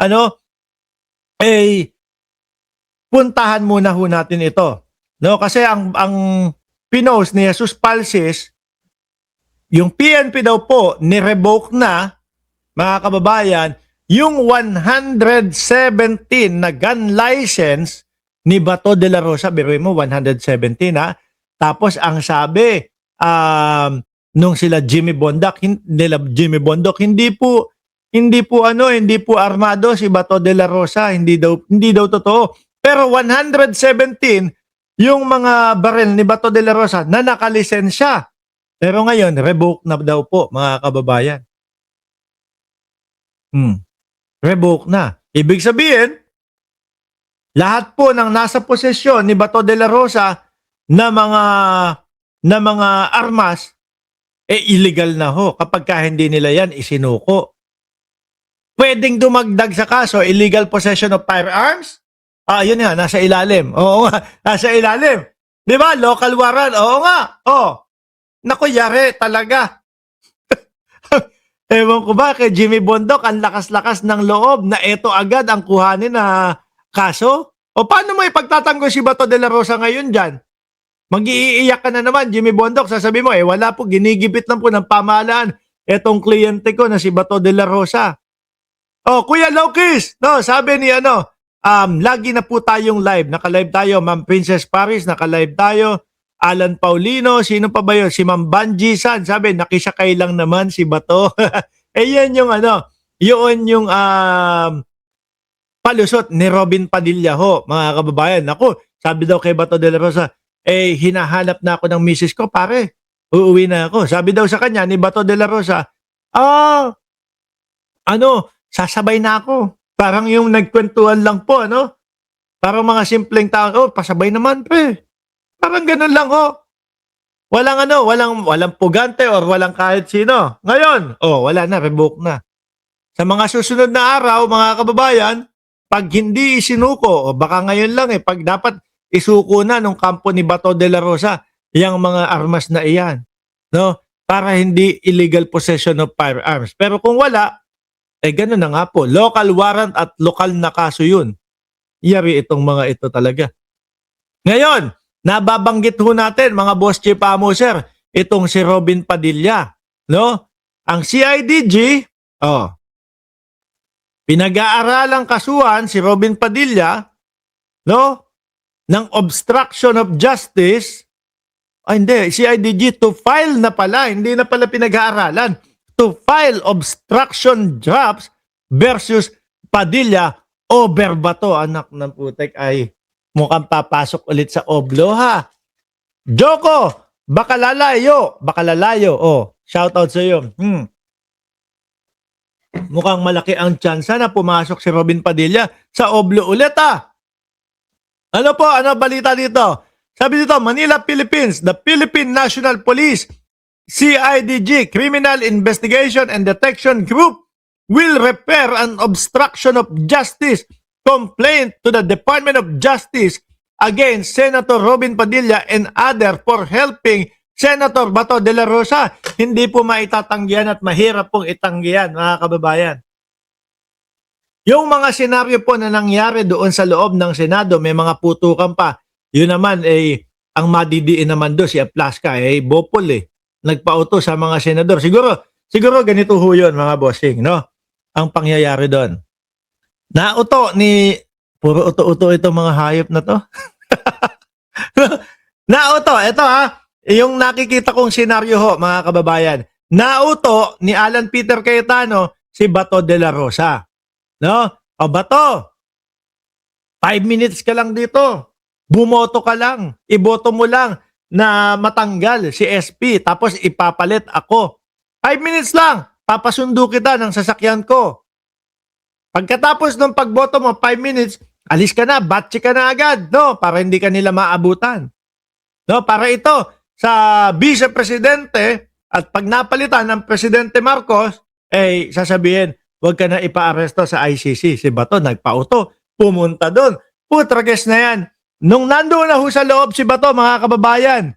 ano, eh, puntahan muna ho natin ito. No, kasi ang pinost ni Jesus Palsis, yung PNP daw po ni-revoke na, mga kababayan, yung 117 na gun license ni Bato de la Rosa. Biruin mo, 117 ha. Tapos ang sabi, nung sila Jimmy Bondoc, hindi po armado si Bato de la Rosa, hindi daw totoo. Pero 117 yung mga baril ni Bato de la Rosa na nakalisensya. Pero ngayon, revoke na daw po, mga kababayan. Revoke na. Ibig sabihin, lahat po ng nasa posesyon ni Bato de la Rosa na mga armas, illegal na ho kapag hindi nila yan isinuko. Pwedeng dumagdag sa kaso, illegal possession of firearms? Yun nga, nasa ilalim. Oo nga, nasa ilalim. Di ba? Local warrant. Oo nga. Naku, yari talaga. Ewan ko ba, kay Jimmy Bondoc, ang lakas-lakas ng loob na ito agad ang kuhanin na kaso? O paano mo ipagtatanggol si Bato de la Rosa ngayon dyan? Mag-iiyak ka na naman, Jimmy Bondoc, sasabi mo, wala po, ginigipit lang po ng pamahalaan etong kliyente ko na si Bato de la Rosa. Kuya Lokis, no, sabi ni lagi na po tayong live. Naka-live tayo, Ma'am Princess Paris, naka-live tayo. Alan Paulino, sino pa ba yun? Si Ma'am Banji San, sabi, nakisakay lang naman si Bato. Yan yung yun yung palusot ni Robin Padilla ho, mga kababayan. Ako, sabi daw kay Bato de la Rosa, hinahanap na ako ng misis ko, pare. Uuwi na ako. Sabi daw sa kanya ni Bato de la Rosa, sasabay na ako. Parang yung nagkwentuhan lang po, Parang mga simpleng tao, pasabay naman, pre. Parang ganun lang ho. Walang pugante or walang kahit sino. Ngayon, wala na, revoke na. Sa mga susunod na araw, mga kababayan, pag hindi isinuko, baka ngayon lang pag dapat isuko na nung kampo ni Bato de la Rosa, yung mga armas na iyan, no? Para hindi illegal possession of firearms. Pero kung wala, ganun na nga po. Local warrant at lokal na kaso yun. Yari itong mga ito talaga. Ngayon, nababanggit ho natin, mga boss chief amuser, itong si Robin Padilla, no? Ang CIDG, pinag-aaralang kasuhan si Robin Padilla, no? Ng obstruction of justice. Hindi, CIDG to file na pala, hindi na pala pinag-aaralan. To file obstruction jobs versus Padilla over Bato. Anak ng putek ay mukhang papasok ulit sa oblo ha. Joko, bakalalayo. Shout out sa iyo. Mukhang malaki ang tsansa na pumasok si Robin Padilla sa oblo ulit ha. Ano balita dito? Sabi dito, Manila, Philippines, the Philippine National Police, CIDG, Criminal Investigation and Detection Group, will repair an obstruction of justice complaint to the Department of Justice against Senator Robin Padilla and other for helping Senator Bato de la Rosa. Hindi po maitatanggihan at mahirap pong itanggihan, mga kababayan. Yung mga senaryo po na nangyari doon sa loob ng Senado, may mga putukan pa. Yun naman, ang madidiin naman doon si Aplaska, Bopol, nagpauto sa mga senador. Siguro ganito ho yun, mga bossing, no? Ang pangyayari doon. Nauto ni... Puro uto-uto itong mga hayop na to. Nauto, ito ha. Yung nakikita kong senaryo ho, mga kababayan. Nauto ni Alan Peter Cayetano si Bato de la Rosa. No? O Bato, 5 minutes ka lang dito. Bumoto ka lang. Iboto mo lang na matanggal si SP tapos ipapalit ako. 5 minutes lang. Papasundo kita ng sasakyan ko. Pagkatapos ng pagboto mo, 5 minutes, alis ka na, batche ka na agad, no? Para hindi ka nila maabutan. No? Para ito, sa vice-presidente, at pag napalitan ng Presidente Marcos, sasabihin, huwag ka na ipa-aresto sa ICC. Si Bato, nagpauto, pumunta doon. Putrages na yan. Nung nandoon na ho sa loob si Bato, mga kababayan,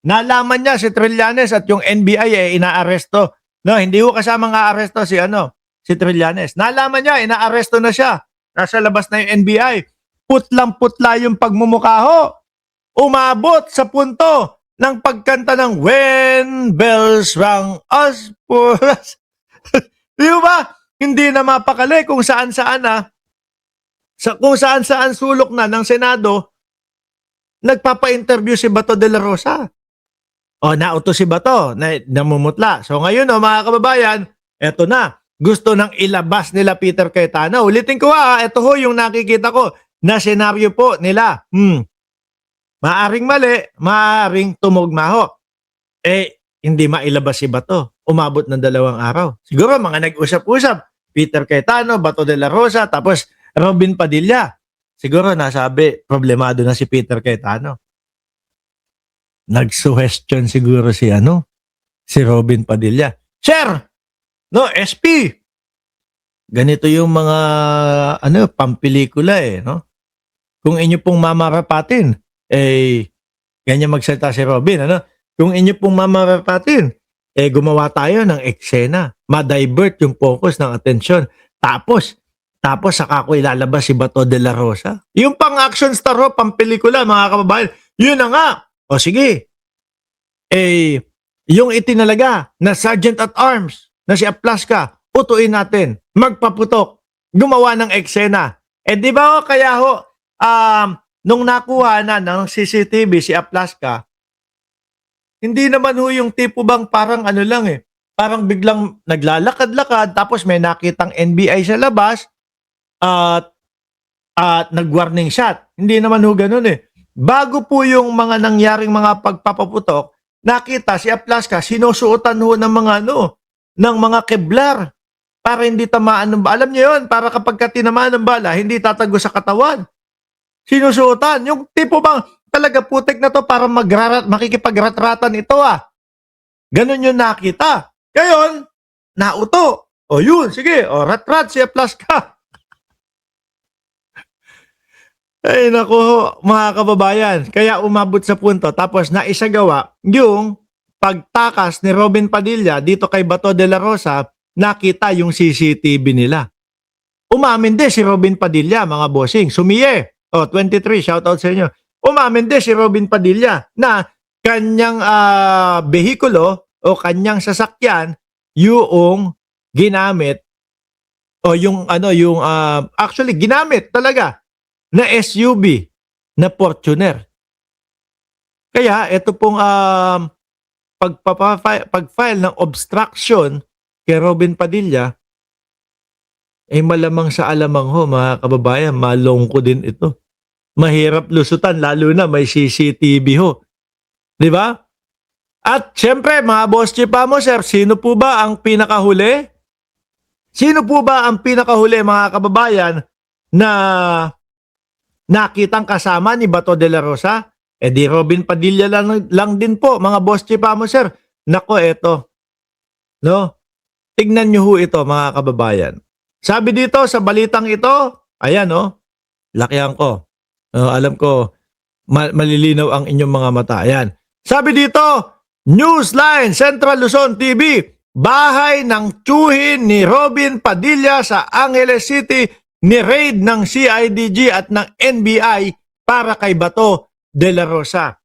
nalaman niya si Trillanes at yung NBI inaaresto. No, hindi ho kasama nga aresto si si Trillanes. Nalaman niya, inaaresto na siya. Nasa labas na yung NBI. Putlang-putla yung pagmumukha ho. Umabot sa punto ng pagkanta ng When Bells Rang As For Us. Di ba? Hindi na mapakali kung saan-saan kung saan-saan sulok na ng Senado, nagpapa-interview si Bato de la Rosa. O, nauto si Bato, namumutla. So ngayon, mga kababayan, eto na. Gusto nang ilabas nila Peter Cayetano. Ulitin ko ito ho yung nakikita ko na senaryo po nila. Maaring mali, maaring tumugma ho. Hindi mailabas si Bato. Umabot ng 2 araw. Siguro mga nag-usap-usap. Peter Cayetano, Bato de la Rosa, tapos Robin Padilla. Siguro nasabi, problemado na si Peter Cayetano. Nag-suggestion siguro si Robin Padilla. Sir, SP. Ganito yung mga pampelikula no? Kung inyo pong mamarapatin, ganyan magsalita si Robin, Kung inyo pong mamarapatin, gumawa tayo ng eksena. Ma-divert yung focus ng atensyon. Tapos saka ko ilalabas si Bato de la Rosa. Yung pang-action star ho, pampelikula, mga kababayan, yun na nga. O sige. Yung itinalaga na Sergeant at Arms na si Aplasca, utuin natin, magpaputok, gumawa ng eksena. Di ba kaya nung nakuha na ng CCTV si Aplasca, hindi naman yung tipo bang parang parang biglang naglalakad-lakad tapos may nakitang NBI sa labas at nag-warning shot. Hindi naman ganun Bago po yung mga nangyaring mga pagpapaputok, nakita si Aplasca sinusuotan ng mga ng mga Kevlar para hindi tamaan ng bala. Alam niyo yun, para kapag tinamaan ng bala, hindi tatago sa katawan. Sinusuotan. Yung tipo bang talaga putik na to para makikipagrat-ratan ito Ganun yung nakita. Ngayon, nauto. O yun, sige, rat-rat si Aplasca. Ay nako, mga kababayan, kaya umabot sa punto tapos naisagawa yung pagtakas ni Robin Padilla dito kay Bato de la Rosa, nakita yung CCTV nila. Umamin din si Robin Padilla, mga bossing. Sumiye. 23, shoutout sa inyo. Umamin din si Robin Padilla na kanyang behikulo o kanyang sasakyan yung ginamit o actually ginamit talaga na SUV na Fortuner. Kaya ito pong pag-file ng obstruction kay Robin Padilla, malamang sa alamang ho, mga kababayan, malongko din ito. Mahirap lusutan, lalo na may CCTV ho. Di ba? At syempre, mga boss chipa mo, sir, sino po ba ang pinakahuli? Sino po ba ang pinakahuli, mga kababayan, na nakitang kasama ni Bato de la Rosa? Di Robin Padilla lang din po, mga boss chipa mo, sir. Nako, eto. No? Tignan nyo ho ito, mga kababayan. Sabi dito sa balitang ito, ayan lakihan ko. Alam ko, malilinaw ang inyong mga mata. Ayan. Sabi dito, Newsline, Central Luzon TV, bahay ng tiyuhin ni Robin Padilla sa Angeles City, ni-raid ng CIDG at ng NBI para kay Bato de la Rosa.